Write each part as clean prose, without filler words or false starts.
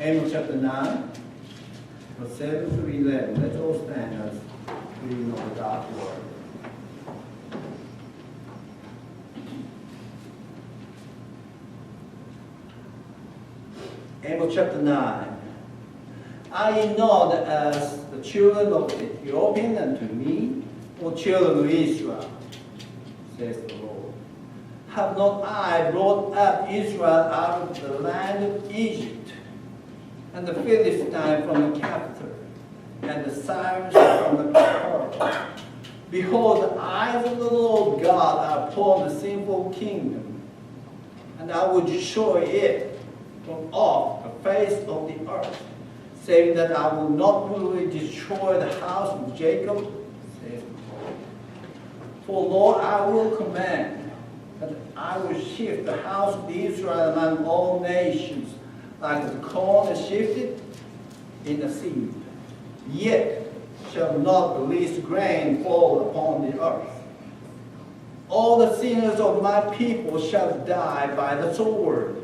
Amos chapter 9, verse 7 to 11. Let's all stand as reading of the God's word. Amos chapter 9. Are ye not as the children of Ethiopian unto me, O children of Israel, says the Lord? Have not I brought up Israel out of the land of Egypt, and the Philistine from the capital, and the Syrians from the pearl? Behold, the eyes of the Lord God are upon the sinful kingdom, and I will destroy it from off the face of the earth, saying that I will not really destroy the house of Jacob, says the Lord. For Lord, I will command that I will shift the house of Israel among all nations, like the corn is shifted in the sea. Yet shall not the least grain fall upon the earth. All the sinners of my people shall die by the sword,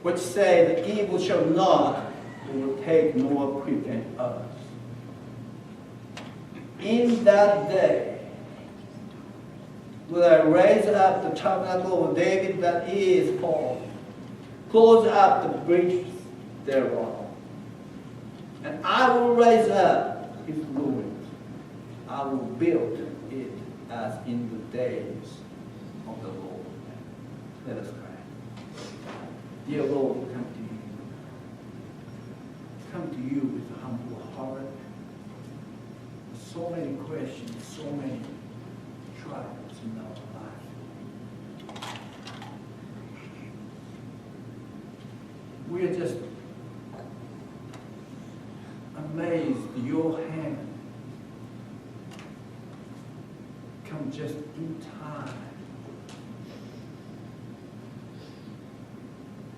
which say the evil shall not overtake nor prevent us. In that day will I raise up the tabernacle of David that is fallen, close up the breaches thereof, and I will raise up his ruins. I will build it as in the days of the Lord. Let us pray. Dear Lord, we come to you. Come to you with a humble heart. So many questions, so many trials in our life. We are just amazed your hand come just in time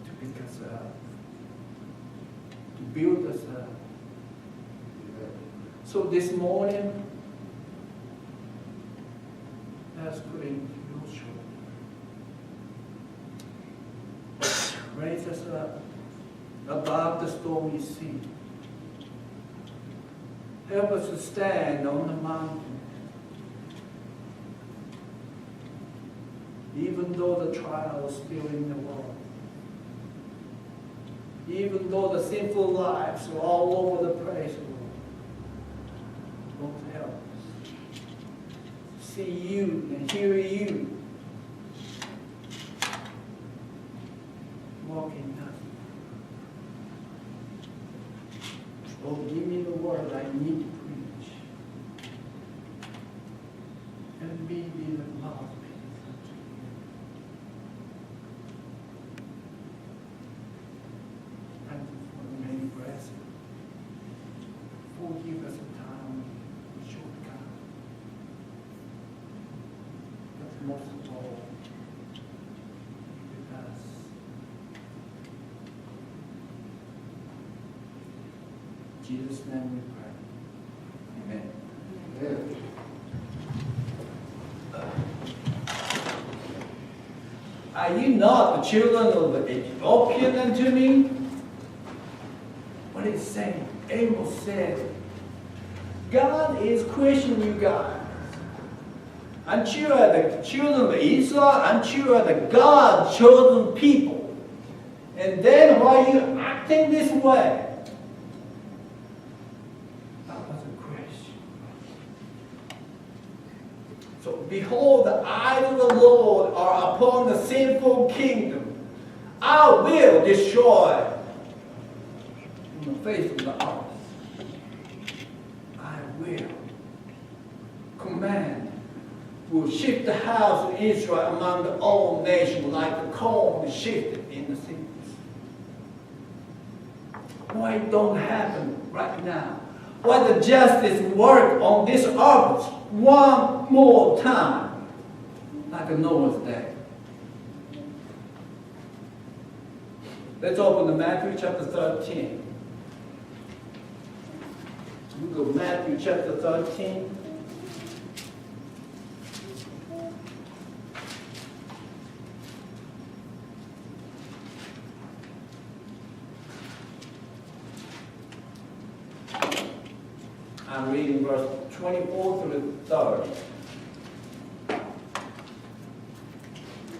to pick us up, to build us up. So this morning, let's put in your shoulder. Raise us up above the stormy sea. Help us to stand on the mountain. Even though the trial is still in the world. Even though the sinful lives are all over the place, Lord, help us. See you and hear you. Walk in nothing. Lord, give me the word I need to preach. And be the mouthpiece. Forgive us the time we shortcut. But most of all, with us. In Jesus' name we pray. Amen. Amen. Are you not the children of the Ethiopian unto me? What is it saying? Amos said, God is questioning you guys. Aren't you the children of Israel? Aren't you the God-chosen people? And then why are you acting this way? That was a question. So behold, the eyes of the Lord are upon the sinful kingdom. I will destroy the face of the earth. I will command, will shift the house of Israel among the all nations like the corn is shifted in the seas. Why it don't happen right now? Why the justice work on this earth one more time like a Noah's day? Let's open to Matthew chapter 13. We go to Matthew chapter 13. I'm reading verse 24 through 30.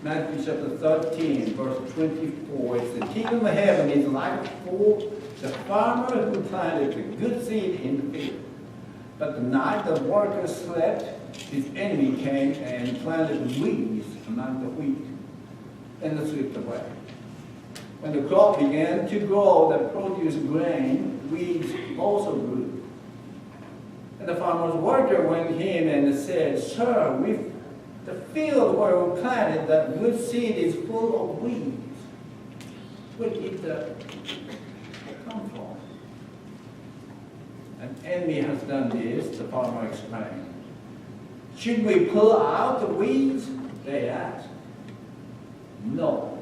Matthew chapter 13, verse 24. It's the kingdom of heaven is like for the farmer who planted the good seed in the field. But the night the workers slept, his enemy came and planted weeds among the wheat, and it slipped away. When the crop began to grow that produced grain, weeds also grew. And the farmer's worker went to him and said, "Sir, the field where we planted that good seed is full of weeds. Where did that come from?" "An enemy has done this," the farmer explained. "Should we pull out the weeds?" they asked. "No,"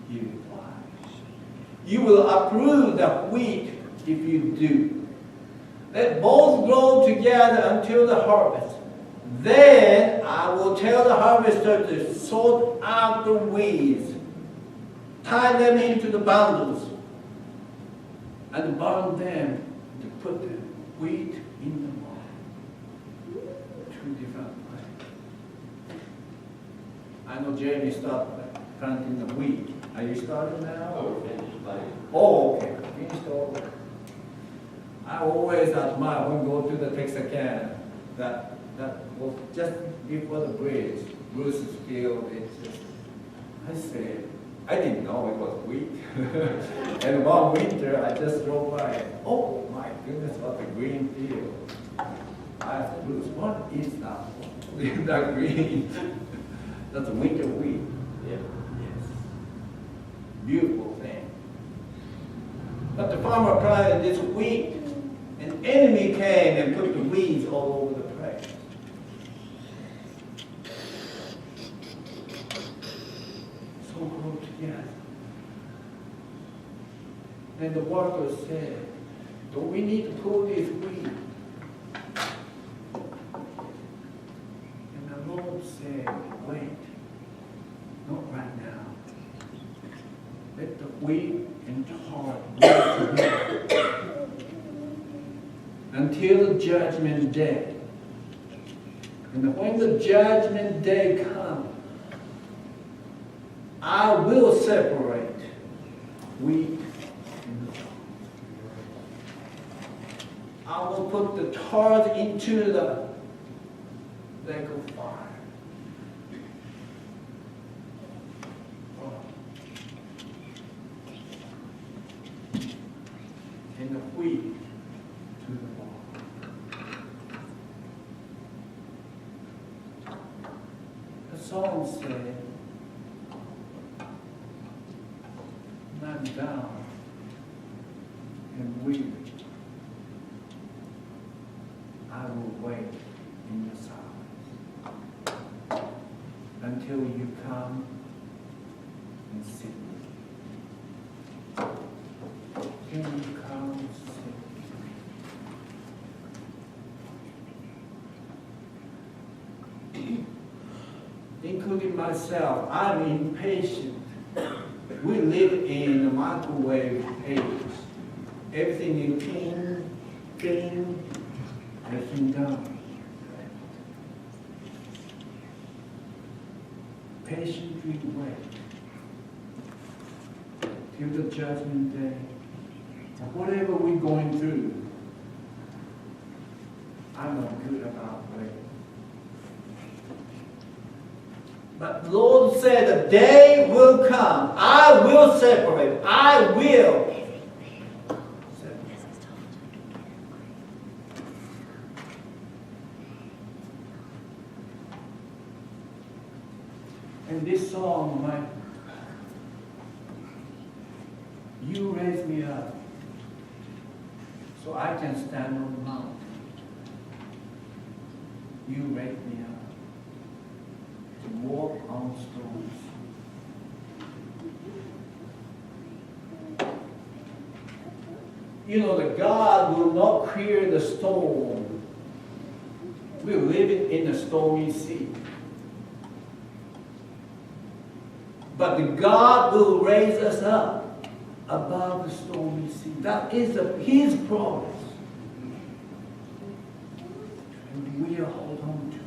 he replied. "You will uproot the wheat if you do. Let both grow together until the harvest. Then I will tell the harvester to sort out the weeds, tie them into the bundles, and burn them to put the wheat in the barn." Two different ways. I know Jeremy started planting the wheat. Are you starting now? Oh, finished by. Oh, okay. Finished all. I always admire when we go to the Texarkana, that was just before the bridge, Bruce's field. It's just, I said, I didn't know it was wheat. And one winter, I just drove by and, oh my goodness, what a green field. I asked Bruce, what is that? That green? That's a winter wheat. Yeah. Yes. Beautiful thing. But the farmer planted this wheat. An enemy came and put the weeds all over the place. So grow together. And the workers said, "Don't we need to pull this weed?" And the Lord said, "Wait, not right now. Let the wheat and tar grow together until the judgment day. And when the judgment day comes, I will separate wheat and the tar. I will put the tar into the lake of fire. And the wheat to the barn." The song said, "Lie down and weep. I will wait in the silence until you come and sit with me. Till you come and sit with me." Including myself, I'm impatient. We live in a microwave age. Everything is clean, everything done. Patiently wait till the judgment day. Whatever we're going through, I'm not good about waiting. But the Lord said, "The day will come. I will separate. I will separate." And this song, you raise me up so I can stand on the mountain. You raise me up to walk on stones. You know that God will not clear the storm. We're living in a stormy sea. But the God will raise us up above the stormy sea. That is His promise. will hold on to.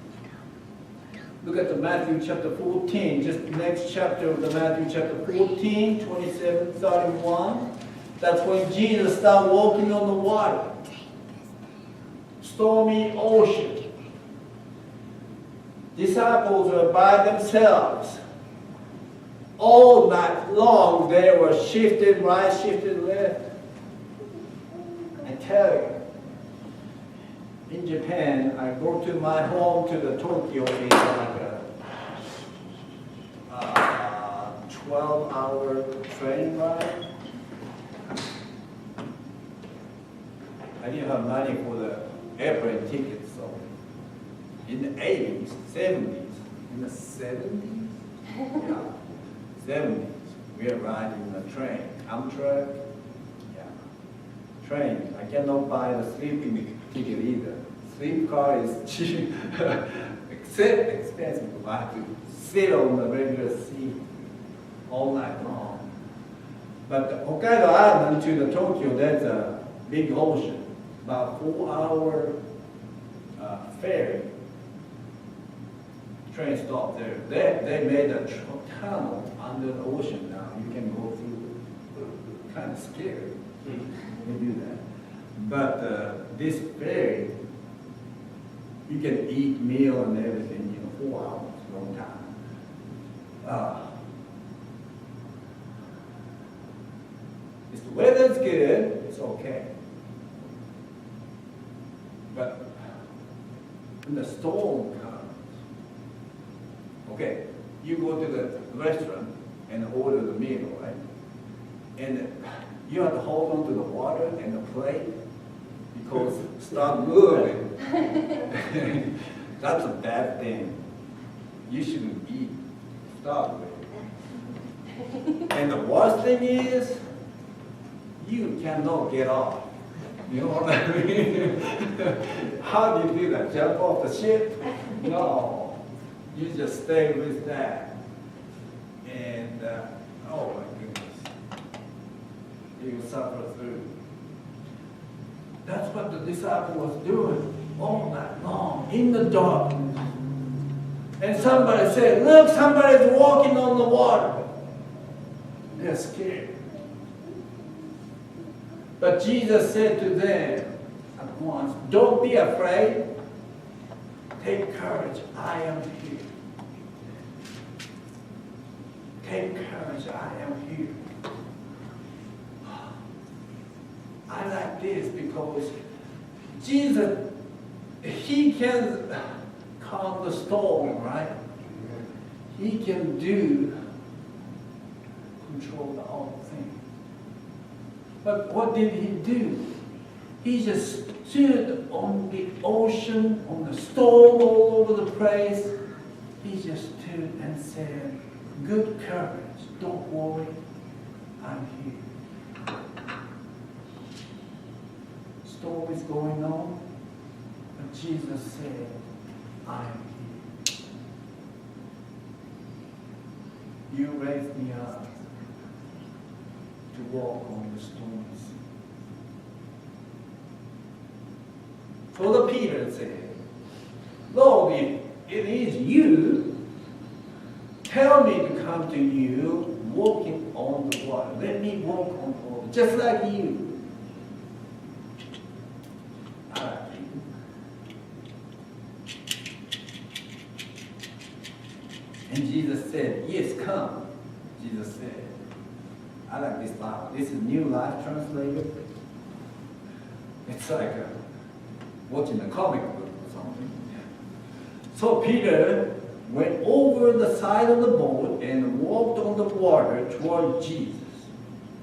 Look at the Matthew chapter 14, just next chapter of the Matthew chapter 14, 27, 31. That's when Jesus started walking on the water. Stormy ocean. Disciples were by themselves. All night long they were shifted right, shifted left. I tell you, in Japan, I go to my home to the Tokyo, it's like a 12-hour train ride. I didn't have money for the airplane ticket, so in the 80s, 70s, in the 70s, yeah, 70s, we are riding the train, Amtrak, yeah, train. I cannot buy the sleeping ticket either. Sleep car is cheap, expensive. I have to sit on the regular seat all night long. But the Hokkaido Island to the Tokyo, there's a big ocean. About 4-hour ferry. Train stop there. They made a tunnel under the ocean now. You can go through. Kind of scary. They do that. But this ferry, you can eat meal and everything. 4 hours, long time. If the weather's good, it's okay. But when the storm comes, okay, you go to the restaurant and order the meal, right? And you have to hold on to the water and the plate because start moving. That's a bad thing. You shouldn't eat. Stop with. And the worst thing is, you cannot get off. You know what I mean? How do you do that? Jump off the ship? No. You just stay with that. And, oh my goodness. You suffer through. That's what the disciple was doing all night long, in the darkness. And somebody said, look, somebody's walking on the water. They're scared. But Jesus said to them at once, don't be afraid. Take courage, I am here. Take courage, I am here. I like this because Jesus, He can calm the storm, right? He can control the whole thing. But what did He do? He just stood on the ocean, on the storm all over the place. He just stood and said, good courage, don't worry, I'm here. Storm is going on, but Jesus said, I am here. You raised me up to walk on the stormy sea. So the Peter said, Lord, if it is you, tell me to come to you walking on the water. Let me walk on the water, just like you. I like you. And Jesus said, yes, come. Jesus said, I like this Bible. This is New Life Translated. It's like watching a comic book or something. So Peter went over the side of the boat and walked on the water toward Jesus.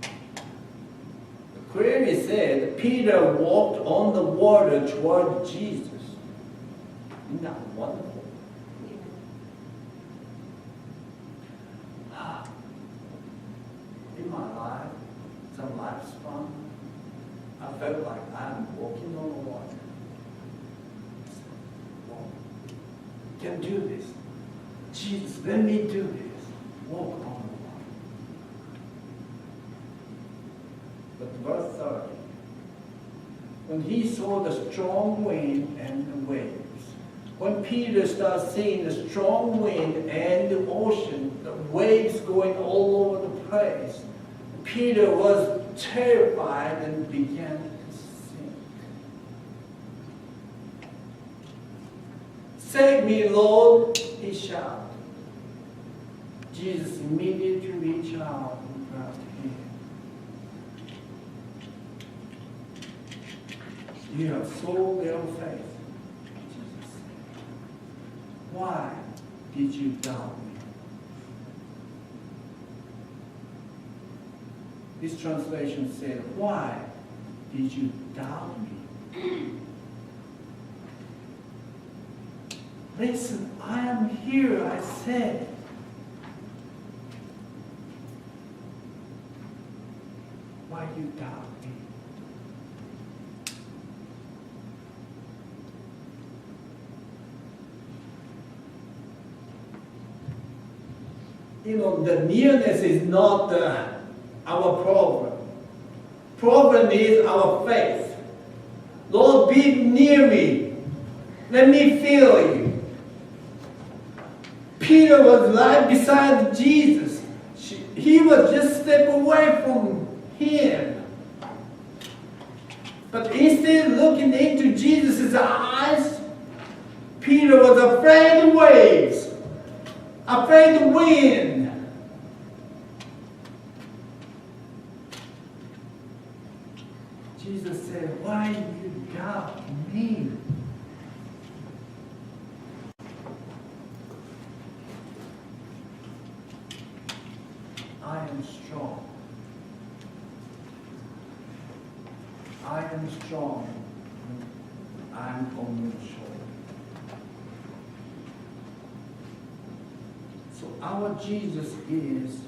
The query said, Peter walked on the water toward Jesus. Isn't that wonderful? In my life, some lifespan, I felt like I'm walking on the water. Well, can do this. Jesus, let me do this. Walk on the water. But verse 30, when he saw the strong wind and the waves, When Peter started seeing the strong wind and the ocean, the waves going all over the place, Peter was terrified and began to sink. "Save me, Lord," he shouted. Jesus immediately reached out and grabbed him. "You have so little faith," Jesus said. "Why did you doubt me?" This translation said, "Why did you doubt me?" "Listen, I am here," I said. "Why you doubt me?" You know, the nearness is not our problem. Problem is our faith. "Lord, be near me. Let me feel you." Peter was right beside Jesus. He was just a step away from him. But instead of looking into Jesus' eyes, Peter was afraid of waves, afraid of wind. Jesus said, "Why you doubt me?" I am strong. I am strong. I am on your shoulder. So our Jesus is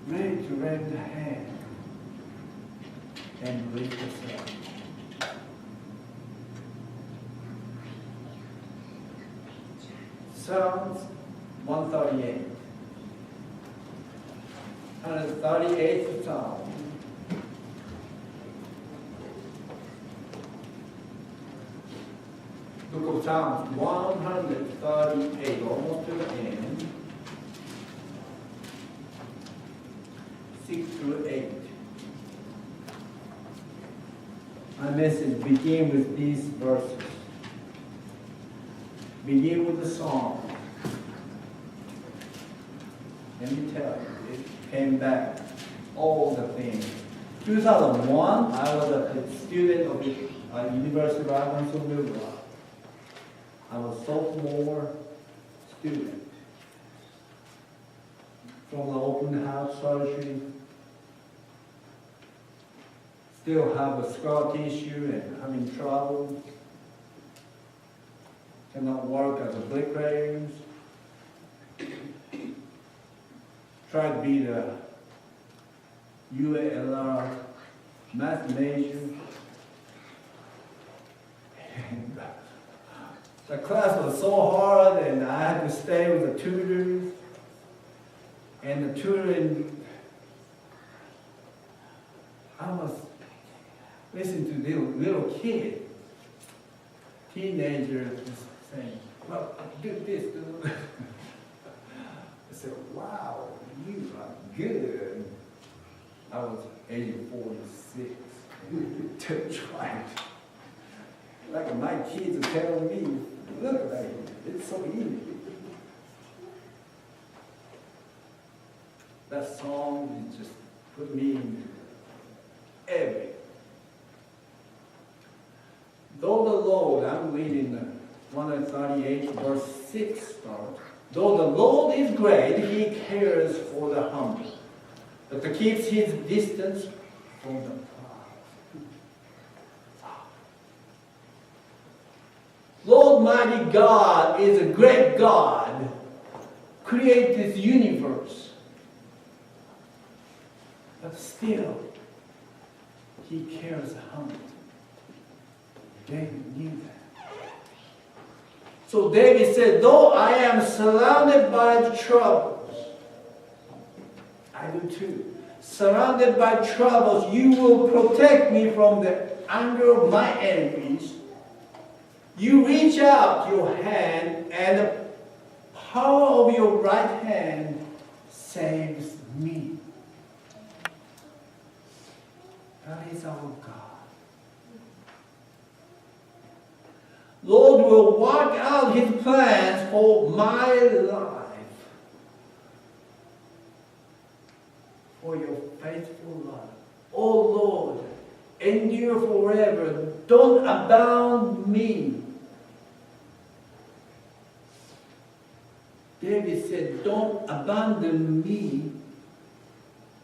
ready to lend a hand and lift us up. Psalms 138. 138th Psalm. Book of Psalms 138, almost to the end. 6 through 8. My message begins with these verses. Begin with the song. Let me tell you, it came back, all the things. 2001, I was a student of the University of Arkansas, Lewisville. I was a sophomore student. From the open heart surgery, still have a scar tissue and having trouble. Cannot work as a bricklayer. Tried to be the UALR math major. And the class was so hard and I had to stay with the tutors. And the tutoring, I was listening to the little kid, teenager, just saying, "Well, do this, do that." I said, "Wow, you are good." I was age 46. To try it. Like my kids are telling me, "Look at it, it's so easy." That song just put me in every. Though the Lord, I'm reading 138 verse 6 start. Though the Lord is great, he cares for the humble, but he keeps his distance from the proud. Lord mighty God is a great God, created this universe. But still, he cares the humble. David knew that. So David said, "Though I am surrounded by the troubles," I do too. "Surrounded by troubles, you will protect me from the anger of my enemies. You reach out your hand, and the power of your right hand saves me. That is our God. Lord will work out His plans for my life, for your faithful love. Oh Lord, endure forever. Don't abandon me. David said, don't abandon me,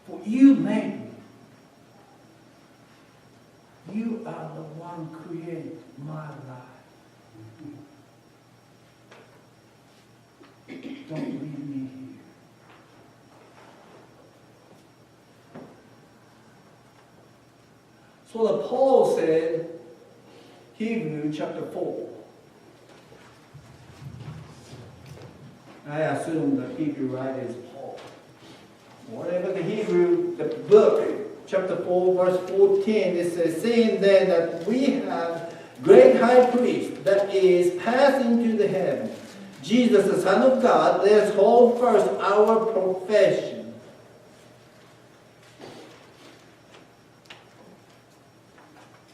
for you made me. You are the one who created my life. Don't leave me here. So the Paul said, Hebrews chapter 4. I assume the Hebrew writer is Paul. Whatever the Hebrew, the book, chapter 4, verse 14, it says, seeing then that we have great high priest that is passed into the heaven, Jesus, the Son of God, let us hold first our profession.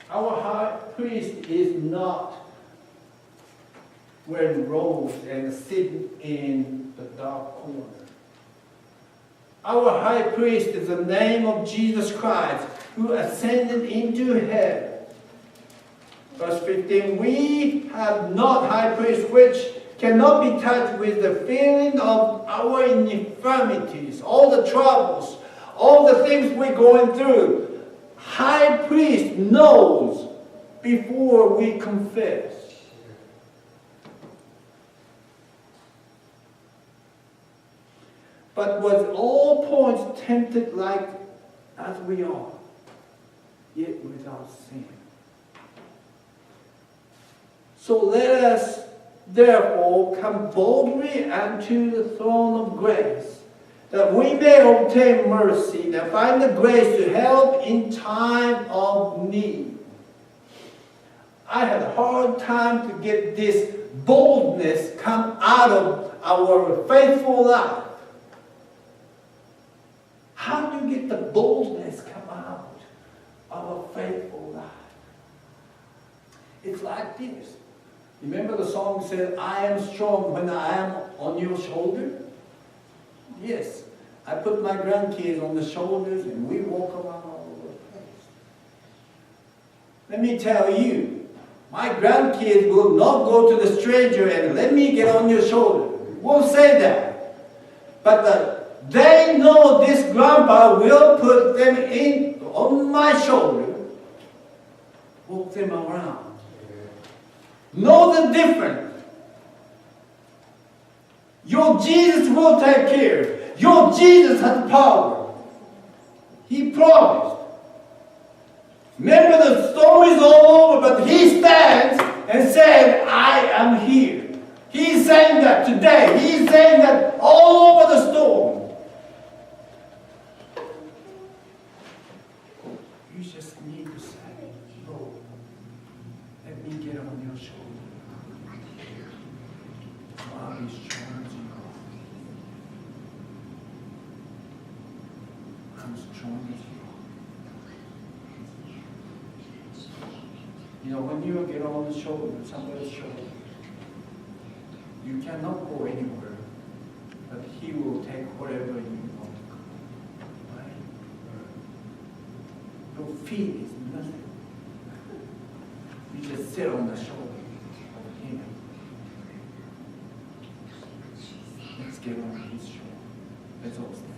Our high priest is not wearing robes and sitting in the dark corner. Our high priest is the name of Jesus Christ, who ascended into heaven. Verse 15, we have not high priest which cannot be touched with the feeling of our infirmities, all the troubles, all the things we're going through. High priest knows before we confess. But was all points tempted like as we are, yet without sin. So let us therefore come boldly unto the throne of grace, that we may obtain mercy and find the grace to help in time of need. I had a hard time to get this boldness come out of our faithful life. How do you get the boldness come out of a faithful life? It's like this. Remember the song said, I am strong when I am on your shoulder? Yes. I put my grandkids on the shoulders and we walk around all over the place. Let me tell you, my grandkids will not go to the stranger and let me get on your shoulder. Won't say that. But they know this grandpa will put them in on my shoulder, walk them around. Know the difference. Your Jesus will take care. Your Jesus has power. He promised. Remember, the storm is all over, but He stands and said, I am here. He's saying that today. He's saying that all over the storm. You just need to say, Lord, let me get on your shoulder. I'll be strong as you are. I'm strong as you are. You know, when you get on the shoulder, somebody's shoulder, you cannot go anywhere, but He will take wherever you want to go. Right? Your feet is nothing. You just sit on the shoulder of Him. Let's get on His shoulder. Let's all stand.